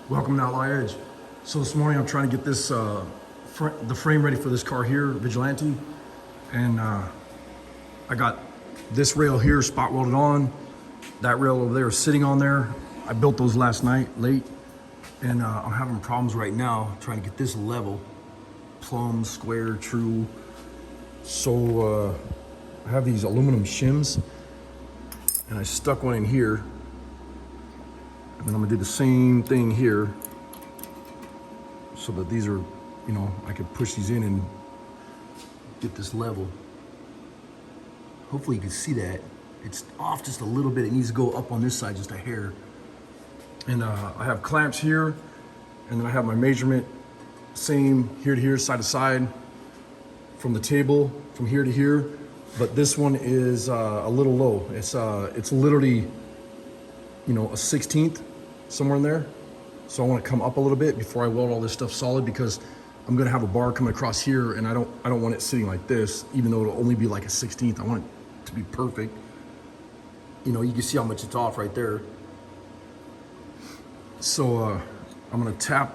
Welcome to Outlaw Edge. So this morning I'm trying to get this the frame ready for this car here, Vigilante, and I got this rail here spot welded on. That rail over there is sitting on there. I built those last night late, and I'm having problems right now trying to get this level, plumb, square, true. So I have these aluminum shims, and I stuck one in here. And then I'm gonna do the same thing here so that these are, I can push these in and get this level. Hopefully you can see that. It's off just a little bit. It needs to go up on this side just a hair. And I have clamps here, and then I have my measurement, same here to here, side to side, from the table, from here to here. But this one is a little low. It's literally, a 1/16, somewhere in there. So I want to come up a little bit before I weld all this stuff solid, because I'm gonna have a bar coming across here, and I don't want it sitting like this, even though it'll only be like a 1/16. I want it to be perfect. You can see how much it's off right there. So I'm gonna tap.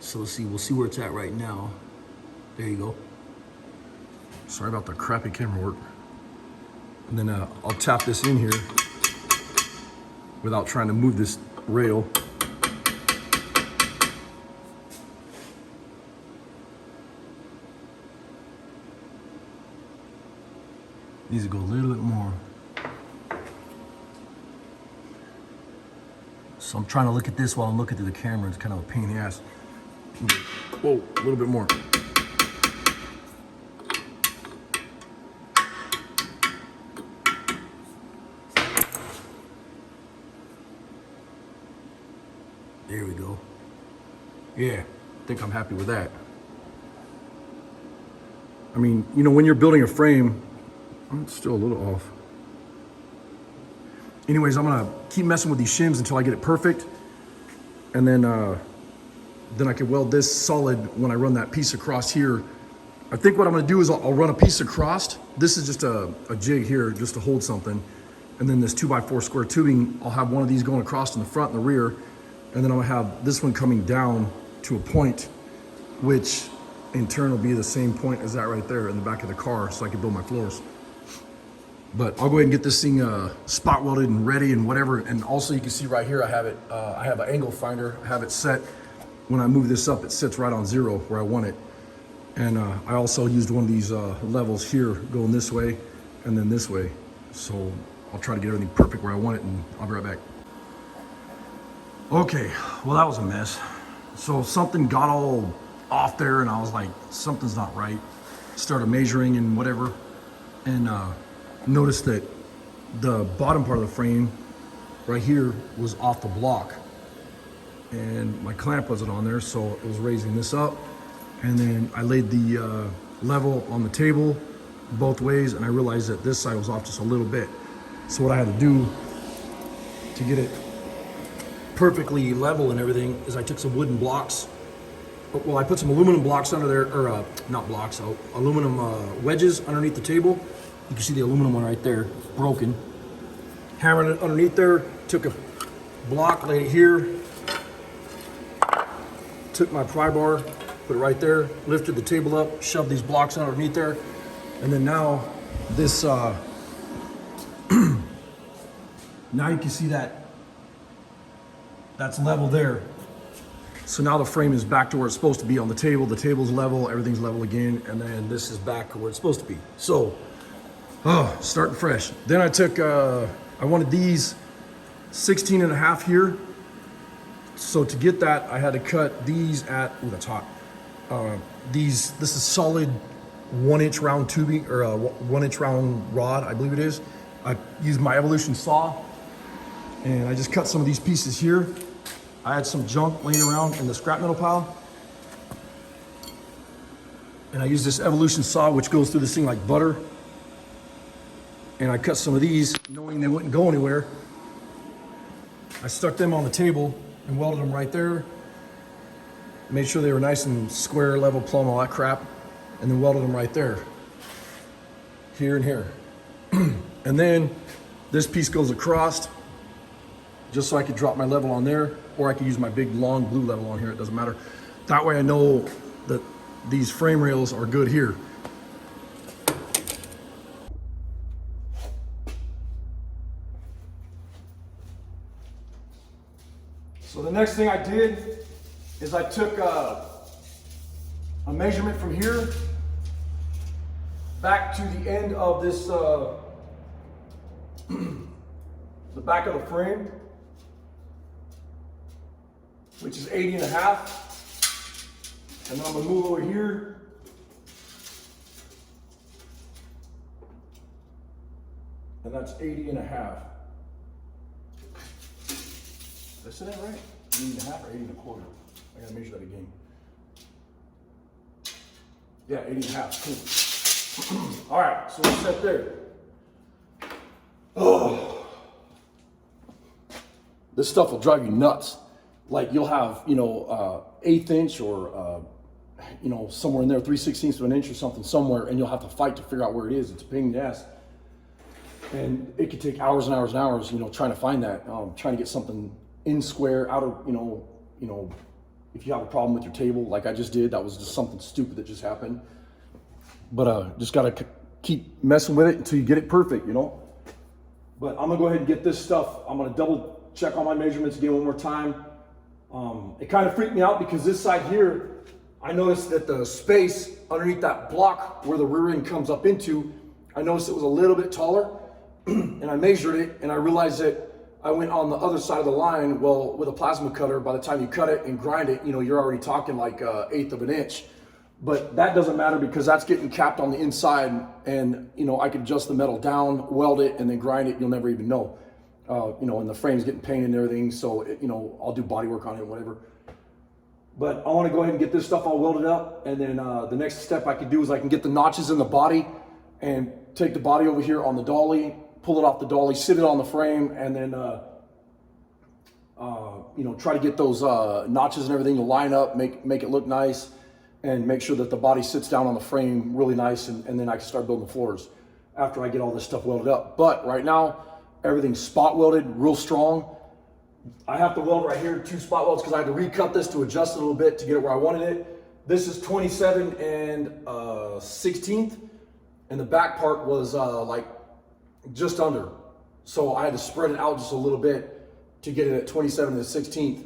So let's see, we'll see where it's at right now. There you go. Sorry about the crappy camera work. And then I'll tap this in here without trying to move this rail. Needs to go a little bit more. So I'm trying to look at this while I'm looking through the camera. It's kind of a pain in the ass. Whoa, a little bit more. There we go. Yeah, I think I'm happy with that. I mean, when you're building a frame, it's still a little off. Anyways, I'm gonna keep messing with these shims until I get it perfect. And then I can weld this solid when I run that piece across here. I think what I'm gonna do is I'll run a piece across. This is just a jig here just to hold something. And then this 2x4 square tubing, I'll have one of these going across in the front and the rear. And then I'm gonna have this one coming down to a point, which in turn will be the same point as that right there in the back of the car, so I can build my floors. But I'll go ahead and get this thing spot welded and ready and whatever. And also you can see right here, I have it. I have an angle finder. I have it set. When I move this up, it sits right on 0 where I want it. And I also used one of these levels here going this way and then this way. So I'll try to get everything perfect where I want it, and I'll be right back. Okay, well that was a mess. So something got all off there, and I was like, something's not right. Started measuring and whatever, and noticed that the bottom part of the frame right here was off the block, and my clamp wasn't on there, so it was raising this up. And then I laid the level on the table both ways, and I realized that this side was off just a little bit. So what I had to do to get it perfectly level and everything is I took some wooden blocks. Well, I put some aluminum blocks under there, or not blocks, aluminum wedges underneath the table. You can see the aluminum one right there, broken. Hammered it underneath there, took a block, laid it here, took my pry bar, put it right there, lifted the table up, shoved these blocks underneath there, and then now this, now you can see that that's level there. So now the frame is back to where it's supposed to be on the table. The table's level, everything's level again, and then this is back to where it's supposed to be. So, starting fresh. Then I took, I wanted these 16.5 here. So to get that, I had to cut these at, ooh, that's hot. This is solid 1-inch round tubing, or 1-inch round rod, I believe it is. I used my Evolution saw, and I just cut some of these pieces here. I had some junk laying around in the scrap metal pile, and I used this Evolution saw, which goes through this thing like butter. And I cut some of these, knowing they wouldn't go anywhere. I stuck them on the table and welded them right there. Made sure they were nice and square, level, plumb, all that crap, and then welded them right there, here and here. And then this piece goes across, just so I could drop my level on there, or I could use my big long blue level on here, it doesn't matter. That way I know that these frame rails are good here. So the next thing I did is I took a measurement from here back to the end of this, the back of the frame, which is 80.5. And then I'm gonna move over here. And that's 80.5. Did I say that right? 80.5 or 80.25? I gotta measure that again. Yeah, 80.5, cool. All right, so we're set there. Oh, this stuff will drive you nuts. Like you'll have, 1/8 inch or, somewhere in there, 3/16 of an inch or something somewhere, and you'll have to fight to figure out where it is. It's a pain in the ass. And it could take hours and hours and hours, trying to find that, trying to get something in square, out of, if you have a problem with your table, like I just did, that was just something stupid that just happened. But just gotta keep messing with it until you get it perfect, But I'm gonna go ahead and get this stuff. I'm gonna double check all my measurements again one more time. It kind of freaked me out because this side here, I noticed that the space underneath that block where the rear end comes up into, I noticed it was a little bit taller. And I measured it and I realized that I went on the other side of the line. Well, with a plasma cutter, by the time you cut it and grind it, you're already talking like 1/8 of an inch. But that doesn't matter because that's getting capped on the inside, and I can adjust the metal down, weld it, and then grind it. You'll never even know. And the frame's getting painted and everything, so I'll do body work on it, whatever. But I want to go ahead and get this stuff all welded up, and then the next step I can do is I can get the notches in the body and take the body over here on the dolly, pull it off the dolly, sit it on the frame, and then try to get those notches and everything to line up, make it look nice, and make sure that the body sits down on the frame really nice, and then I can start building the floors after I get all this stuff welded up. But right now, everything's spot welded, real strong. I have to weld right here 2 spot welds because I had to recut this to adjust it a little bit to get it where I wanted it. This is 27 1/16, and the back part was like just under. So I had to spread it out just a little bit to get it at 27 1/16.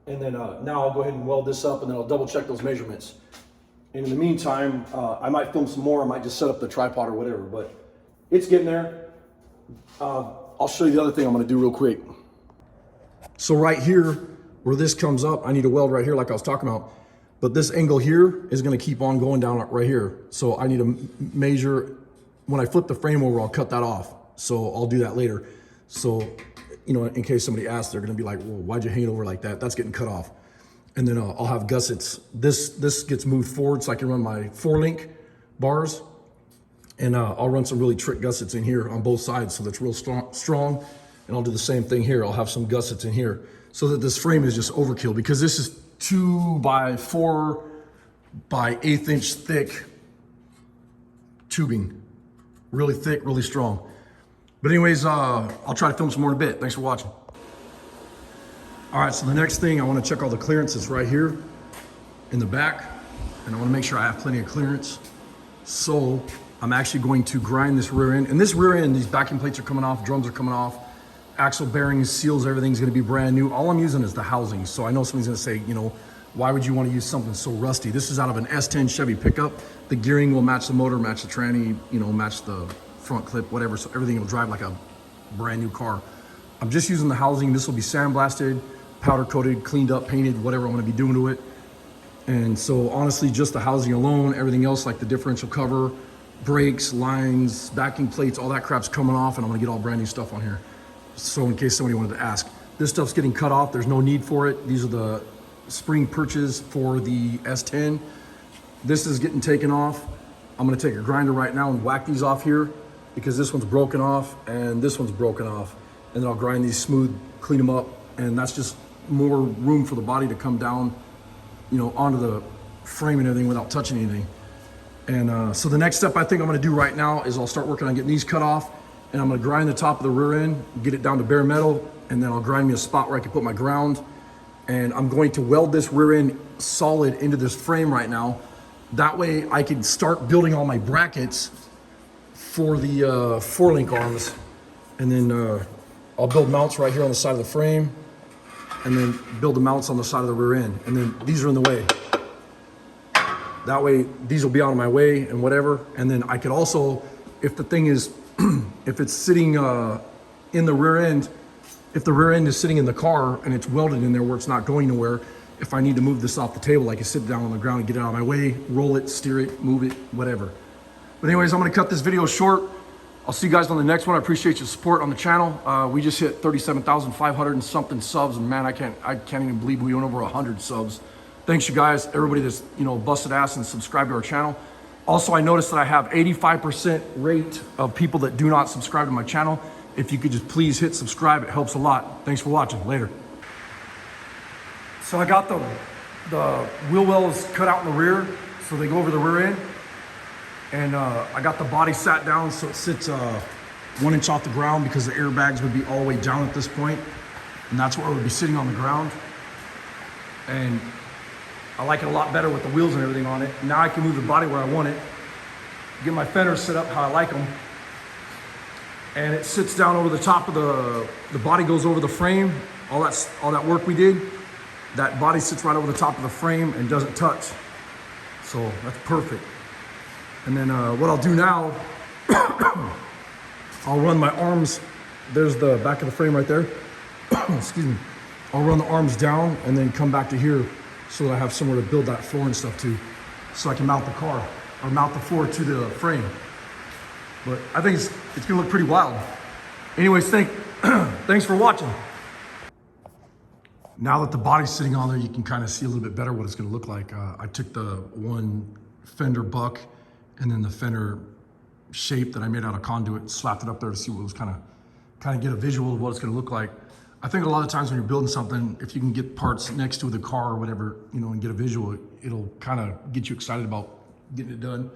And then now I'll go ahead and weld this up, and then I'll double check those measurements. And in the meantime, I might film some more. I might just set up the tripod or whatever, but it's getting there. I'll show you the other thing I'm gonna do real quick. So right here, where this comes up, I need to weld right here like I was talking about. But this angle here is gonna keep on going down right here. So I need to measure, when I flip the frame over, I'll cut that off. So I'll do that later. So, in case somebody asks, they're gonna be like, well, why'd you hang it over like that? That's getting cut off. And then I'll have gussets. This gets moved forward so I can run my 4-link bars. And I'll run some really trick gussets in here on both sides so that's real strong. And I'll do the same thing here. I'll have some gussets in here so that this frame is just overkill, because this is 2 by 4 by 1/8 inch thick tubing. Really thick, really strong. But anyways, I'll try to film some more in a bit. Thanks for watching. All right, so the next thing, I want to check all the clearances right here in the back. And I want to make sure I have plenty of clearance. So I'm actually going to grind this rear end. And this rear end, these backing plates are coming off, drums are coming off, axle bearings, seals, everything's gonna be brand new. All I'm using is the housing. So I know somebody's gonna say, why would you want to use something so rusty? This is out of an S10 Chevy pickup. The gearing will match the motor, match the tranny, match the front clip, whatever. So everything will drive like a brand new car. I'm just using the housing. This will be sandblasted, powder coated, cleaned up, painted, whatever I'm gonna be doing to it. And so honestly, just the housing alone, everything else like the differential cover, brakes, lines, backing plates, all that crap's coming off, and I'm gonna get all brand new stuff on here. So in case somebody wanted to ask, this stuff's getting cut off. There's no need for it. These are the spring perches for the S10. This is getting taken off. I'm gonna take a grinder right now and whack these off here because this one's broken off and this one's broken off. And then I'll grind these smooth, clean them up. And that's just more room for the body to come down, onto the frame and everything without touching anything. And so the next step I think I'm gonna do right now is I'll start working on getting these cut off, and I'm gonna grind the top of the rear end, get it down to bare metal, and then I'll grind me a spot where I can put my ground. And I'm going to weld this rear end solid into this frame right now. That way I can start building all my brackets for the 4-link arms. And then I'll build mounts right here on the side of the frame, and then build the mounts on the side of the rear end. And then these are in the way. That way these will be out of my way and whatever. And then I could also, if the thing is, if it's sitting in the rear end, if the rear end is sitting in the car and it's welded in there where it's not going nowhere, if I need to move this off the table, I can sit down on the ground and get it out of my way, roll it, steer it, move it, whatever. But anyways, I'm gonna cut this video short. I'll see you guys on the next one. I appreciate your support on the channel. We just hit 37,500 and something subs, and man, I can't even believe we went over 100 subs. Thanks you guys, everybody that's busted ass and subscribed to our channel. Also, I noticed that I have 85% rate of people that do not subscribe to my channel. If you could just please hit subscribe, it helps a lot. Thanks for watching. Later. So I got the wheel wells cut out in the rear, so they go over the rear end. And I got the body sat down so it sits 1 inch off the ground, because the airbags would be all the way down at this point. And that's where it would be sitting on the ground. And I like it a lot better with the wheels and everything on it. Now I can move the body where I want it, get my fenders set up how I like them. And it sits down over the top of the body goes over the frame. All that work we did, that body sits right over the top of the frame and doesn't touch. So that's perfect. And then what I'll do now, I'll run my arms. There's the back of the frame right there. Excuse me. I'll run the arms down and then come back to here so that I have somewhere to build that floor and stuff to, so I can mount the car or mount the floor to the frame. But I think it's gonna look pretty wild. Anyways, thanks for watching. Now that the body's sitting on there, you can kind of see a little bit better what it's gonna look like. I took the one fender buck and then the fender shape that I made out of conduit, slapped it up there to see what was kind of get a visual of what it's gonna look like. I think a lot of times when you're building something, if you can get parts next to the car or whatever, and get a visual, it'll kind of get you excited about getting it done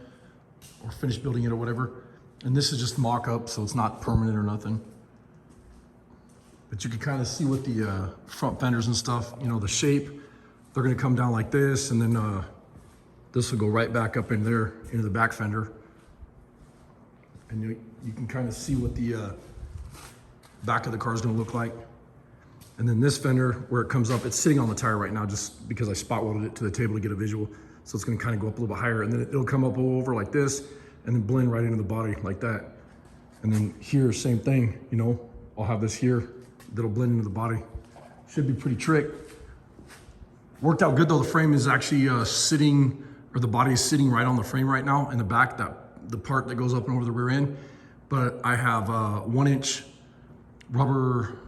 or finish building it or whatever. And this is just mock-up, so it's not permanent or nothing. But you can kind of see with the front fenders and stuff, the shape, they're gonna come down like this, and then this will go right back up in there, into the back fender. And you can kind of see what the back of the car is gonna look like. And then this fender, where it comes up, it's sitting on the tire right now just because I spot welded it to the table to get a visual. So it's gonna kind of go up a little bit higher, and then it'll come up over like this, and then blend right into the body like that. And then here, same thing, I'll have this here that'll blend into the body. Should be pretty trick. Worked out good though. The frame is actually sitting, or the body is sitting right on the frame right now in the back, the part that goes up and over the rear end. But I have 1 inch rubber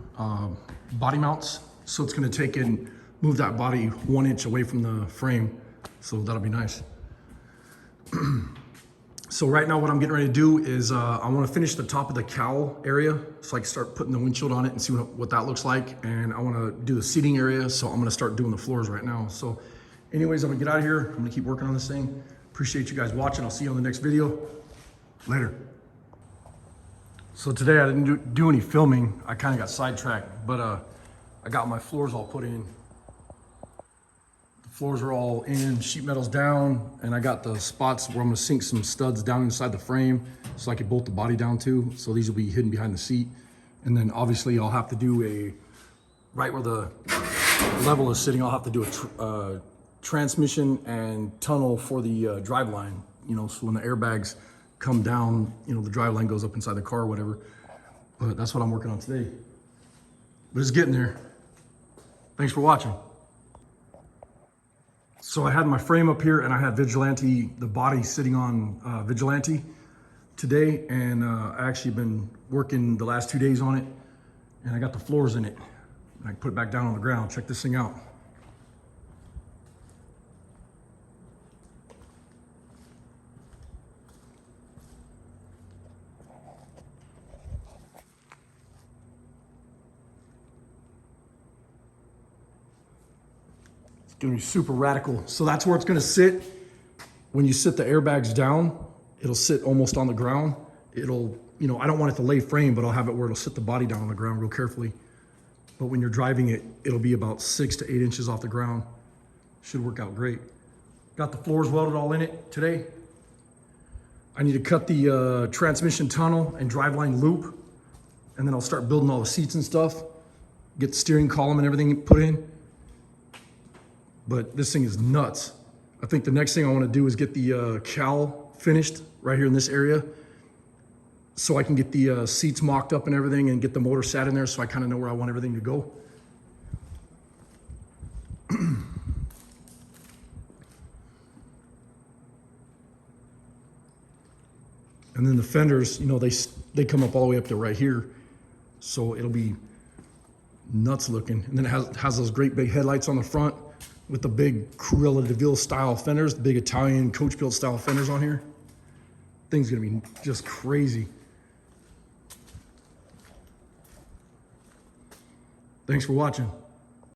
body mounts. So it's gonna take and move that body 1 inch away from the frame. So that'll be nice. So right now what I'm getting ready to do is I want to finish the top of the cowl area so I can start putting the windshield on it and see what that looks like. And I want to do the seating area, so I'm going to start doing the floors right now. So anyways, I'm going to get out of here. I'm going to keep working on this thing. Appreciate you guys watching. I'll see you on the next video. Later. So today I didn't do any filming. I kind of got sidetracked, but I got my floors all put in. Floors are all in, sheet metal's down, and I got the spots where I'm gonna sink some studs down inside the frame so I can bolt the body down too. So these will be hidden behind the seat. And then obviously I'll have to do right where the level is sitting, I'll have to do a transmission and tunnel for the drive line, so when the airbags come down, the drive line goes up inside the car or whatever. But that's what I'm working on today. But it's getting there. Thanks for watching. So I had my frame up here and I had Vigilante, the body sitting on Vigilante today. And I actually been working the last 2 days on it, and I got the floors in it. And I can put it back down on the ground. Check this thing out. Gonna be super radical. So that's where it's gonna sit. When you sit the airbags down, it'll sit almost on the ground. It'll, I don't want it to lay frame, but I'll have it where it'll sit the body down on the ground real carefully. but when you're driving it, it'll be about 6 to 8 inches off the ground. Should work out great. Got the floors welded all in it today. I need to cut the transmission tunnel and driveline loop, and then I'll start building all the seats and stuff, get the steering column and everything put in. But this thing is nuts. I think the next thing I want to do is get the cowl finished right here in this area, so I can get the seats mocked up and everything and get the motor sat in there, so I kind of know where I want everything to go. And then the fenders, you know, they come up all the way up to right here, so it'll be nuts looking. And then it has those great big headlights on the front with the big Cruella de Vil style fenders, the big Italian coach built style fenders on here. Thing's gonna be just crazy. Thanks for watching.